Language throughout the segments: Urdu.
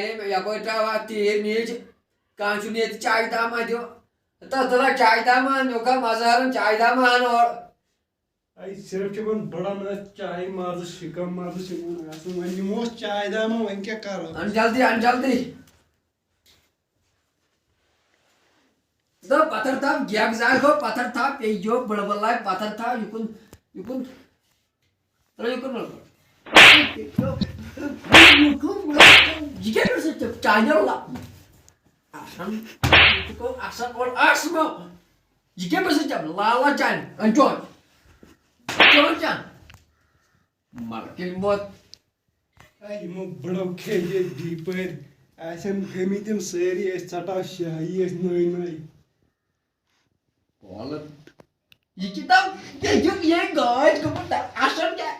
گاڑی یپٲرۍ ترٛاوان تیٖر نیٖج کانٛہہ چھُنہٕ ییٚتہِ چایہِ دامہ دِوان تتھ تُلان چایہِ دامہ نُکا مزارن چایہِ دامہ ہن اور صرف بڑن چائے مزٕ شِکم مزٕ چھُ آسان وۄنۍ نِموس چائے دامہ وۄنۍ کیٛاہ کرو ان جلدی پتھر تھاو گیگ زاگ ہو پتھر تھاو پیٚیو بڑبل لاگ پتھر تھاو یُکُن ترٛٲیِو یُکُن یہ کیٛاہ کٔر ژےٚ چایہِ نیرو اصل یہ کیٛاہ کٔر ژےٚ لال چانہِ ان چون چان مگر موت یِمو بڑو کھیٚیہِ ڈیٖپر آسن گٔمٕتۍ تِم سٲری ٲسۍ ژٹان شاہی ٲسۍ نٔے نٔے یہ کتاب یہ گاڑ گوٚمُت اصل کیٛاہ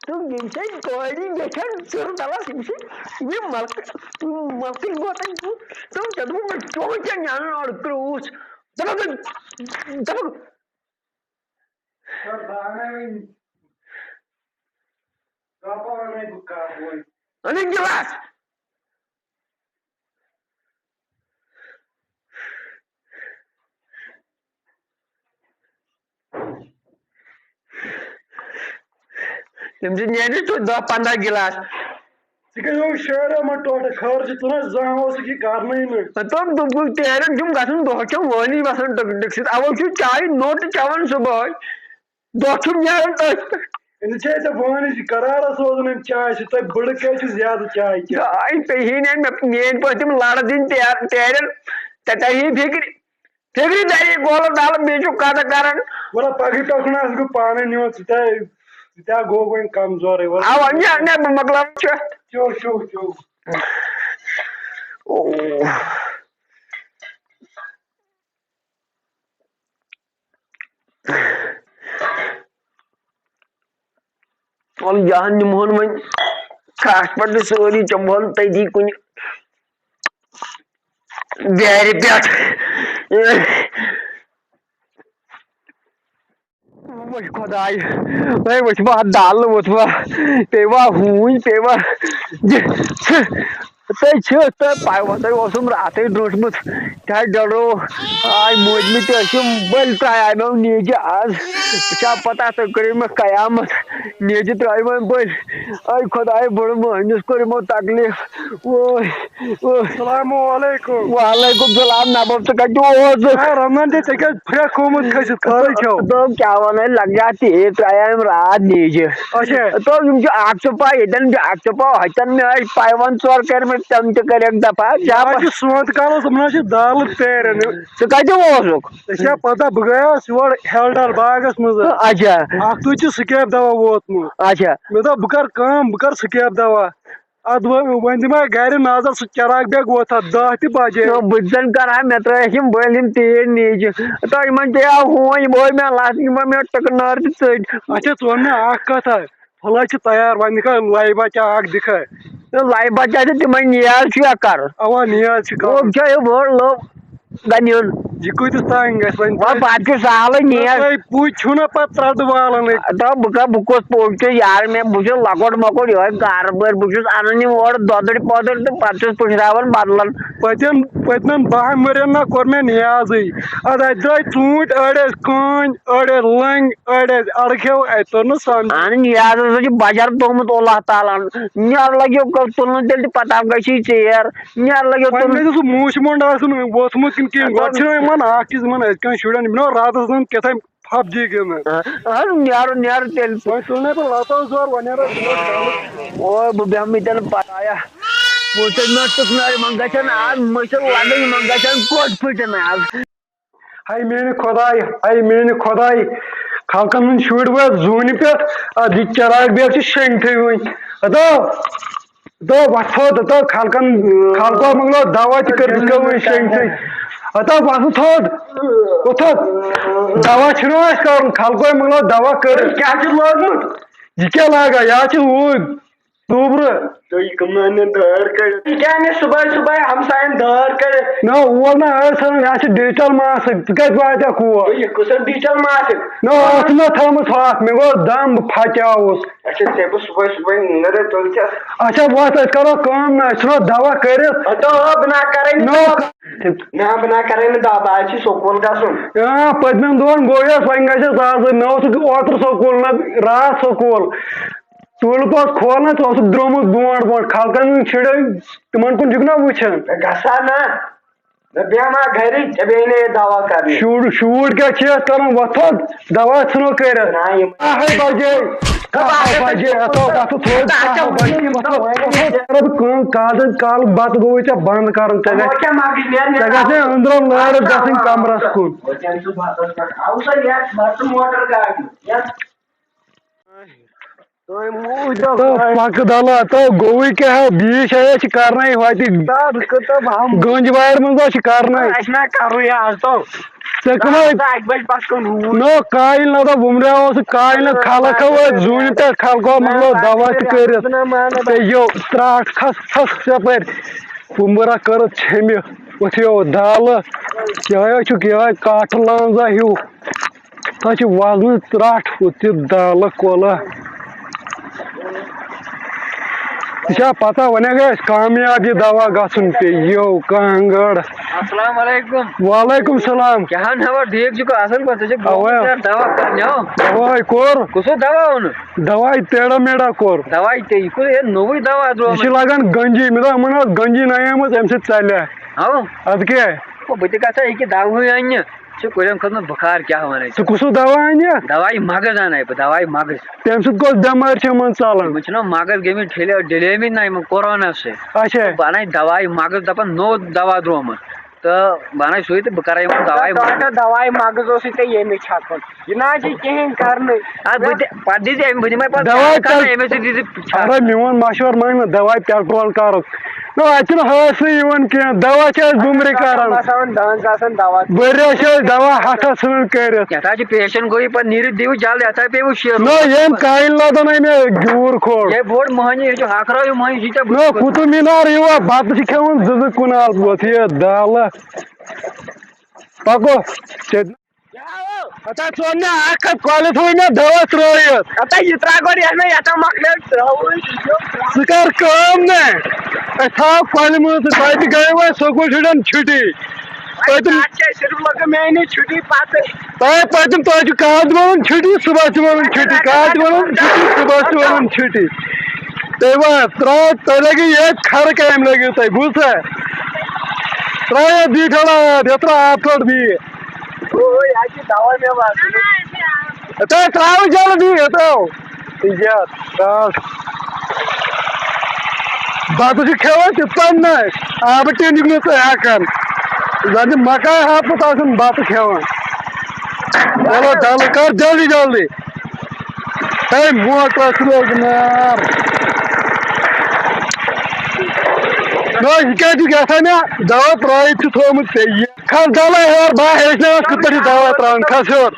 تم گاڑی گژھان ژر دلس یہ ملکن واتان تم چوچن انان اور کروس گلاس تم سے نیرِ تو 10-15 گلاس شیرا ما ٹوٹل خرچ ژٕ زانٛہہ اوسُکھ یہِ کرنٕے نہٕ تم تیرن تم گژھن دۄہ چم وٲنی وسان ٹک سۭتۍ اوے چھُ چاے نوٚٹ چٮ۪وان صبحٲے دۄہ چھُم نیران تٔتھۍ پٮ۪ٹھ أمِس چھِ ژےٚ وٲنِج کرارا سوزان أمۍ چاے سۭتۍ تۄہہِ بٕڑٕ کیٛازِ چھِ زیادٕ چاے چٮ۪وان پیٚیہِ نہٕ مےٚ میٲنۍ پٲٹھۍ تِم لڑٕ دِنۍ تیرن ژےٚ تری فکرِ دری گولہٕ ڈالہٕ بیٚیہِ چھُ کتھ کران وَلہٕ پگہٕے پٮ۪ٹھ آسہٕ بہٕ پانے نِوان ژٕ گوٚو وۄنۍ کمزورٕے اوا بہٕ مۄکلاوٕ چٮ۪تھ چو وَلہٕ یہن نِمہون وۄنۍ کھاٹ پٮ۪ٹھ سٲری چمہون تٔتی کُنہِ بیرِ پٮ۪ٹھ خۄداے وۄنۍ وٕچھوا دل وٕچھوا پیٚیوا ہوٗنۍ پیٚیوا تۄہہِ چھِ تۄہہِ اوسُم راتھٕے ڈرٛوٗنٛٹمُت کیٛاہ ڈرو آے موٗدمٕتۍ ٲسِم بٔلۍ ترٛایے مےٚ نیٖجہِ آز وٕچھا پتہ تُہۍ کٔرِو مےٚ قیامت نیٖجہِ ترٛٲے وۄنۍ بٔلۍ اے خۄداے بٔڑٕ مٔہنِس کوٚر یِمو تکلیٖف السلام علیکم وعلیکم سلام نبب ژٕ کتہِ اوسُکھ رمضان ژےٚ کیٛازِ پھرٛکھ گوٚمُت کھٔسِتھ خٲرٕے چھو دوٚپ کیٛاہ وَنَے لگ جا تیٖر ترٛایے راتھ نیٖجہِ دوٚپ یِم چھِ اکھ ژُپا ییٚتٮ۪ن چھِ اکھ ژُپا ہۄتٮ۪ن مےٚ ٲسۍ پایونٛد ژور کٔرمٕتۍ تِم تہِ کٔرِکھ دفا سونٛتہٕ کالس یِمن چھِ دالہٕ تیرن ژٕ کتہِ اوسُکھ ژےٚ چھا پتہ بہٕ گٔیاس یور ہیلڈر باغس منٛز اچھا اکھ تُہۍ چھُ سکیب دوا ووتمُت اچھا مےٚ دوٚپ بہٕ کرٕ کٲم بہٕ کرٕ سکیب دوا ادٕ وۄنۍ دِمے گرِ نظر سُہ چراغ بیگ ووت اتھ 10 تہِ بجے بہٕ تہِ زن کرٕ ہا مےٚ ترٲیکھ یِم بٔلۍ یِم تیٖر نیٖجہِ تہٕ یِمن چیٚیو ہوٗنۍ یِمو مےٚ لژھ یِمو مےٚ ٹٕکہٕ نٲر تہِ ژٔٹۍ اچھا ژٕ وَن مےٚ اکھ کتھا پھٕلے چھِ تیار وۄنۍ دِکھا لایہِ بچہ اکھ دِکھا لایہِ بچہ تہِ تِمے نیاز چھُ یا کرُن اوا نیاز چھِ لوٚگ چھا یہِ بٔڑ لوٚگ گنیُن یہِ کۭتِس تانۍ گژھِ وۄنۍ پتہٕ چھُ سہلٕے نیاز پُج چھُو نا پتہٕ ترٛٹہٕ والنٕے بہٕ کُس پوٚز چھُ یارٕ مےٚ بہٕ چھُس لۄکُٹ مۄکُٹ یِہوے کاربٲرۍ بہٕ چھُس انان یِم اورٕ دۄدٕرۍ پۄدٕرۍ تہٕ پتہٕ چھُس پُشراوان بدلن پٔتمٮ۪ن 10 ؤرین نا کوٚر مےٚ نیازٕے ادٕ اَتہِ درٛاے ژوٗنٛٹھۍ أڑۍ ٲسۍ کٲنۍ أڑۍ ٲسۍ لنٛگۍ أڑۍ ٲسۍ اڑکھیو اَتہِ توٚر نہٕ سمجھ اہن نیاز ہسا چھُ بجر تھوٚومُت اللہ تعالیٰ ہن نیر لگیو تُلنہٕ تیٚلہِ تہِ پتہ گژھی ژیر نیر لگیو سُہ موٗسہِ منٛڈ آسُن ووٚتھمُت کِنہٕ کینٛہہ گۄڈٕ چھُنہ یِمن اکھ چیٖز یِمن أزکٮ۪ن شُرٮ۪ن یِم نا راتس زن کیٛاہ تام پھپجی گِنٛدان نیرٕ تیٚلہِ وۄنۍ تُلنے بہٕ لتو زور وۄنۍ نیرو اوے بہٕ بیٚہمہٕ ییٚتٮ۪ن پتایا وٕچھ مےٚ ٹٕکہٕ نٲر یِمن گژھن آز مٔشِد لگٕنۍ یِمن گژھن کوٚٹ پھٕٹن آز ہاے میٛانہِ خۄداے خلقن ہٕنٛدۍ شُرۍ وٲتۍ زوٗنہِ پٮ۪ٹھ ادٕ یہِ چراغ بیگ چھِ شیٚنگتھٕے وۄنۍ وۄتھ تھوٚد خلقو مۄکلو دوا تہِ کٔرِتھ وۄنۍ شیٚنگتھٕے وۄتھ تھوٚد دوا چھُنہ اَسہِ کرُن خلقو مۄکلو دوا کٔرِتھ کیٛاہ چھُ لوگمُت یہِ کیٛاہ لاگان یہِ حظ چھِ دوبرٕ تُہۍ کٕمن دٲر کٔڑِتھ کیٛاہ صبحٲے صبحٲے ہمساین دٲر کٔڑِتھ نہ اور نہ ٲسۍ ژھٕنان یہِ چھِ ڈِجٹل ماسٕک ژٕ کَتہِ واتکھ اور یہِ کُس ڈِجٹل ماسک نہ ٲس مےٚ تھٲومٕژ ہۄتھ مےٚ گوٚو دم بہٕ پھچیوُس اچھا ژےٚ بہٕ صبحٲے صبحٲے نظر تُلۍزٮ۪س اچھا وَتھ أسۍ کرو کٲم نہ أسۍ ژھٕنو دوا کٔرِتھ بہٕ نہ کرے نہ بہٕ نہ کرے نہٕ دوا بہٕ حظ چھُ سکوٗل گژھُن پٔتمٮ۪ن دۄہن گوٚیس وۄنۍ گژھٮ۪س آز مےٚ اوسُکھ اوترٕ سکوٗل نہ راتھ سکوٗل ٹوٗلہٕ اوس کھولان ژٕ اوسُکھ درٛامُت برونٛٹھ برونٛٹھ خلقن ہٕنٛدۍ شُرۍ تِمن کُن چھُکھ نا وٕچھان گژھا نہ بیٚہما گرِ ژےٚ بیٚیہِ نہٕ یہِ دوا کرنہِ شُرۍ کیٛاہ چھِ أسۍ کران وۄتھُن دوا ژھٕنو کٔرِتھ کٲم کالہٕ بتہٕ گوٚوُے ژےٚ بنٛد کرُن ژےٚ گژھِ أنٛدرم لٲرِتھ گژھٕنۍ کمرس کُن پکہٕ دلہ تو گوٚوُے کیٛاہ بیٚیہِ چھِ أسۍ کرنے ہوتہِ گٔنٛجۍ وارِ منٛز چھِ کرنے نو کایل نہ تو بُمریا اوسُکھ کایل نہ خلق ٲسۍ زوٗنہِ پٮ۪ٹھ خلقو مۄکلو دوا تہِ کٔرِتھ بیٚیہِ ترٛاٹھ کھس یپٲرۍ بُمبرا کٔرٕتھ ژھیٚمہِ ؤتھیو دالہٕ یِہوے چھُکھ یِہوے کاٹھٕ لانٛزا ہیوٗ تتھ چھِ وزنہٕ ترٛٹھ ہُہ تہِ دالہٕ کۄلہٕ ژےٚ چھا پتہ وۄنۍ اگر اَسہِ کامیاب یہِ دوا گژھُن پیٚیہِ یو کانٛگٕر السلام علیکم وعلیکم السلام کیٛاہ خبر ٹھیٖک چھُکھ اصل پٲٹھۍ دوا کرنیو دواے کوٚر کُس دوا اوٚن دواے ٹیڑا میڑا کوٚر دواے یہِ کُس نوٚوُے دوا یہِ چھِ لگان گنجی مےٚ دوٚپ یِمن ٲس گنجی نَیٲمٕژ اَمہِ سۭتۍ ژَلہِ اَدٕ کیٛاہ بہٕ تہِ گژھا ییٚکیٛاہ دواہٕے اَننہِ چھُ کُلٮ۪ن کھوٚتمُت بُخار کیٛاہ وَنَے ژٕ کُسُک دوا اَنہِ دواے مغٕز اَنے بہٕ دواے مغٕز تَمہِ سۭتۍ کۄس بٮ۪مٲرۍ چھِ یِمن ژلان یِمن چھِنہ مغٕز گٔمٕتۍ ڈِلیمٕتۍ نہ یِمن کورونا سۭتۍ اچھا بہٕ اَنے دواے مغٕز دَپان نوٚو دوا درٛومُت تہٕ بہٕ اَنے سُے تہٕ بہٕ کَرے یِمن دواے مغٕز اوسُے ژےٚ ییٚمہِ چھکُن یہِ نہ حظ چھِ کِہینۍ کرنٕے پتہٕ دِژ بہٕ دِمے پتہٕ أمِس سۭتۍ میون مشور مان نہٕ دواے پیٹرول کرُک نہ اَتہِ چھُنہٕ حٲصلٕے یِوان کینٛہہ دوا چھِ أسۍ بُمرِ کران ؤرۍ چھِ أسۍ دوا ہَتھس ژھٕنان کٔرِتھ یَتھ حظ چھُ پیشنٹ گوٚو یہِ پتہٕ نیٖرِتھ دِیِو جلدی یَتھ حظ پیٚوٕ شیرُن نہ ییٚمۍ کایہِ لدن مےٚ گیوٗر کھوٚل یے بوٚڑ مۄہنی یہِ چھُ ہۄکھرٲیِو مۄہنی یہِ نہ قُتُب مِنار یِوان بتہٕ چھِ کھٮ۪وان زٕ کنال بوٚتھ یہِ دالہٕ پکو ژوٚن مےٚ اکھ ہتھ کۄلہِ تھوٚو مےٚ دوا ترٲیِتھ یہِ ترٛاو گۄڈٕ یتھ مےٚ یَتھ مۄکلیو ژٕ کر کٲم نا أسۍ تھاو کۄلہِ منٛز تہٕ تۄہہِ تہِ گٔیو وۄنۍ سکوٗل شُرٮ۪ن چھُٹی میٛٲنی چھُٹی پتہٕ پٔتِم تۄہہِ چھُ کالہٕ تہِ وَنان چھُٹی صُبحس تہِ وَنان چھُٹی کالہٕ تہِ وَنان چھُٹی صُبحس تہِ وَنان چھُٹی تُہۍ ترٛاو تۄہہِ لگِو ییٚتہِ کھرٕ کامہِ لٔگِو تۄہہِ بوٗزتھا ترٛاو یتھ بیٚیہِ تھوڑا آب یتھ ترٛاو آب تھوڑ بیٚیہِ تۄہہِ ترٛاوٕ جلدی ترٛاو بتہٕ چھِ کھٮ۪وان تِتھ پٲٹھۍ نہ آبہٕ ٹیٖن چھُکھ نہٕ ژٕ ہٮ۪کان زن چھِ مکاے ہاپُت آسان بتہٕ کھٮ۪وان چلو ڈلہٕ کر جلدی جلدی ہے موٹر لوگ نار نہ یہِ کیٛاہ چھُکھ یژھان مےٚ دوا ترٲیِتھ چھُ تھوٚومُت ژےٚ یہِ کھس ڈلے ہیوٚر بہٕ ہیٚچھناوَتھ کِتھ پٲٹھۍ چھِ دوا ترٛاوان کھس ہیوٚر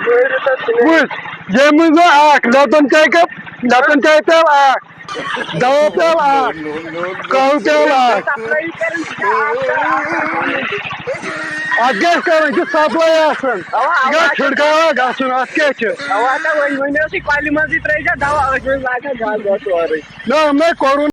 وٕچھ ییٚمہِ منٛز نہٕ اکھ لٮ۪پٹن چاے کپ لٮ۪پٹن چاے پیٛالہٕ اکھ دوا پیٛالہٕ اکھ کہوٕ پیٛالہٕ اکھ اتھ گژھِ کرٕنۍ یہِ چھِ سپلاے آسان یہِ گژھِ چھِڑکاوا گژھُن اتھ کیٛاہ چھِ کۄلہِ منٛزٕے ترٛٲیزِ دوا أتھۍ منٛز لاگان گنٛد سورُے نہ یِمے کوٚرُن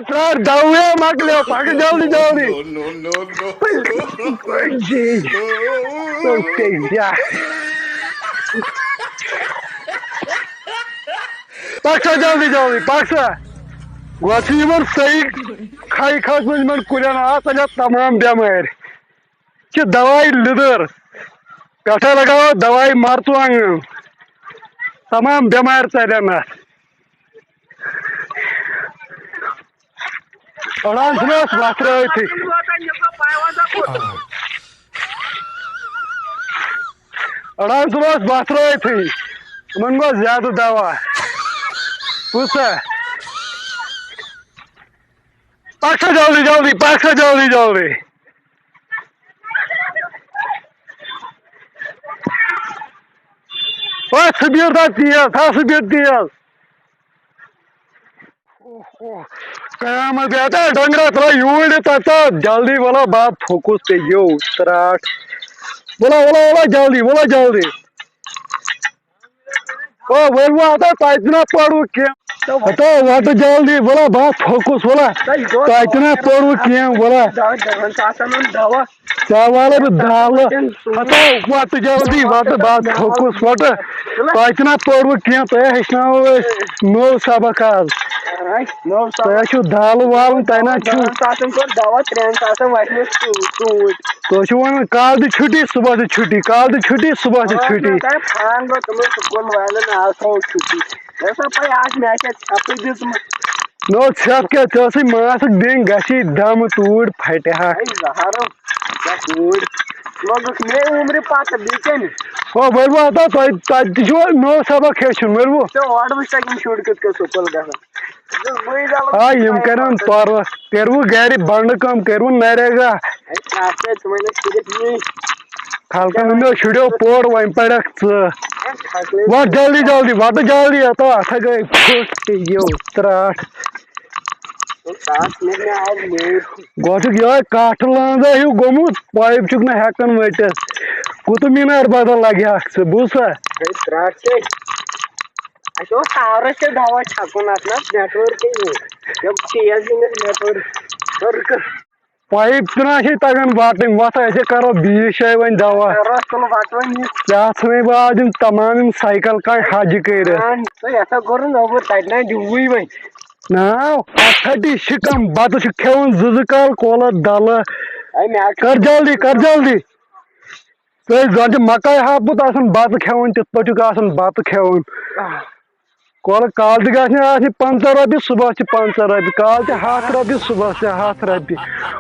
ترٛاو دوا مۄکلیو پکہٕ جلدی جلدی پک سا جلدی جلدی پک سا گوان صحیح کھائی کھس من کلین آسان تمام بٮ۪مٲرۍ چھِ دوائی لیدٕر پٮ۪ٹھے لگاوو دوائی مرژٕوانٛگن تمام بٮ۪مارِ ژلن اتھ أڑان چھِنہٕ أسۍ وۄتھرٲوتھٕے أڑان چھِنہٕ أسۍ وۄتھرٲوتھٕے یِمن گوٚو زیادٕ دوا بوٗزتھا پک سا جلدی جلدی پک سا جلدی جلدی سپیٖڈ تھاو تیز تھاو سپیٖڈ تیز قیامت بیٹا ڈنگرا تھوڑا یوٗرۍ تتا جلدی ولا بات تھوٚکُس ژےٚ یو تراٹ ولا ولا ولا جلدی ولا جلدی ؤلِو ہتا تۄہہِ تہِ نہ پوٚروٕ کینٛہہ ہتا وَٹہٕ جلدی ولا بات تھوٚکُس ولا تۄہہِ تہِ نہ پوٚروٕ کینٛہہ ولا ژےٚ والے بہٕ دالہٕ ہتا وَٹہٕ جلدی وَٹہٕ بات تھوٚکُس وَٹہٕ تۄہہِ تہِ نہ پوٚروٕ کینٛہہ تۄہہِ ہیٚچھناوو أسۍ نوٚو سبق آز تۄہہِ چھُو دالہٕ والُن تۄہہِ نہ چھُو تُہۍ چھِو وَنان کالہٕ تہِ چھُٹی صُبحس تہِ چھُٹی کالہٕ تہِ چھُٹی صُبحس تہِ چھُٹی نو ژھٮ۪تھ کیٛاہ ژےٚ ٲسٕے ماسک دِنۍ گژھی دَمہٕ توٗرۍ پھٹہِ ہا ؤلِو ہتا تۄہہِ تَتہِ تہِ چھُوا نوٚو سبق ہیٚچھُن ؤلِو آ یِم کَرن تورٕ کٔرۍوٕ گرِ بنٛڈٕ کٲم کٔرۍوٕ نریگا خلقن ہٕنٛدیو شُرٮ۪و پوٚر وۄنۍ پرکھ ژٕ وَٹ جلدی جلدی وَٹہٕ جلدی ہتا اَتھے گٔے پھٕٹ تہِ یو ترٛاٹھ گۄڈٕ چھُکھ یِہوے کاٹھٕ لٲنٛزا ہیوٗ گوٚمُت پایپ چھُکھ نہٕ ہٮ۪کان ؤٹِتھ قُطب مینار بدل لگہِ ہاکھ ژٕ بوٗزتھا پایپ تہِ نہ چھے تگان وٹٕنۍ وۄتھ أسے کرو بیٚیِس جایہِ وۄنۍ دوا ژےٚ ژھٕنَے بہٕ آز یِم تمام یِم سایکل کامہِ حجہِ کٔرِتھ ناو اَتھ پھٹی شِکم بتہٕ چھُ کھٮ۪وان زٕ کال کۄلہٕ دلہٕ کر جلدی کر جلدی ژٕ زن چھِ مکاے ہاپُت آسان بتہٕ کھٮ۪وان تِتھ پٲٹھۍ چھُکھ آسان بتہٕ کھٮ۪وان کۄلہٕ کالہٕ تہِ گژھِ نہٕ آسنہِ 50 رۄپیہِ صبحس چھِ 50 رۄپیہِ کالہٕ چھِ 100 رۄپیہِ صبحس چھِ 100 رۄپیہِ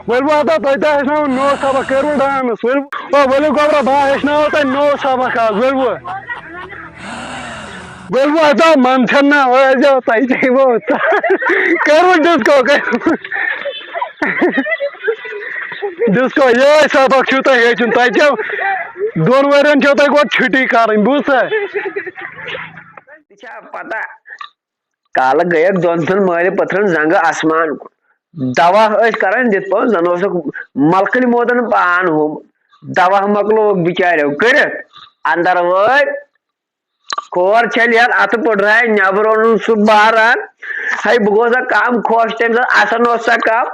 ؤلِو ہتا تۄہہِ تہِ ہیٚچھناوو نوٚو سبق کٔرِوٕ ڈانٕس ؤلِو گۄبرا بہٕ ہیٚچھناوو تۄہہِ نوٚو سبق آز ؤلِو ؤلِو ہتا منٛدچھن نہ ٲسۍزیو تۄہہِ چیٚیوٕ کٔرِوٕ ڈِسکو ڈِسکو یِہوے سبق چھُو تۄہہِ ہیٚچھُن تۄہہِ چھو 2 ؤرین چھو تۄہہِ گۄڈٕ چھُٹی کرٕنۍ بوٗزتھا پتہ کالہٕ گٔیکھ 2 مٲلہِ پٔتھرن زنٛگہٕ آسمان دوا ٲسۍ کران دِتھ پٲٹھۍ زن اوسُکھ ملکہٕ مودن پان ہومُت دوا مۄکلووُکھ بِچاریو کٔرِتھ اندر وٲتۍ کھور چھلہِ ہن اتھٕ پٔٹھراے نٮ۪بر اوٚنُن سُہ بہران ہے بہٕ گوٚوس سا کم خۄش تمہِ ساتہٕ آسان اوس سا کم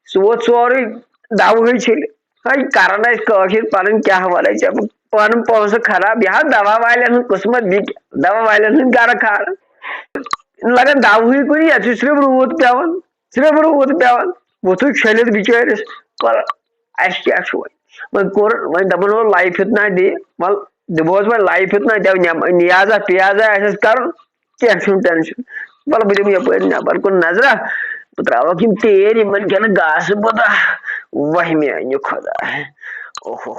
سُہ ووت سورُے دوہٕے چھٔلِتھ ہے کران ٲسۍ کٲشِر پنٕنۍ کیاہ وَنَے ژےٚ پنُن پونٛسہٕ خراب یہِ حظ دوا والٮ۪ن ہُنٛد قٕسمت بیٚکہِ دوا والٮ۪ن ہٕنٛدۍ گرٕ کھالان لگان دوہٕے کُنہِ یتھ چھُ صرف روٗد پیٚوان وۄتھُکھ چھٔلِتھ بِچٲرِس وَلہٕ اَسہِ کیاہ چھُ وۄنۍ کوٚر وۄنۍ دپان اوس لایف اتنا دِ وَلہٕ دِمہوس وۄنۍ لایف اتنا دِو نیازا پیازا آسٮ۪س کرُن کینٛہہ چھُنہٕ ٹینشن وَلہٕ بہٕ دِمہٕ یپٲرۍ نٮ۪بر کُن نظرا بہٕ تراوکھ یِم تیٖر یِمن کھٮ۪نہٕ گاسہٕ بوٚدا وہہِ میٛانہِ خۄداے اوہ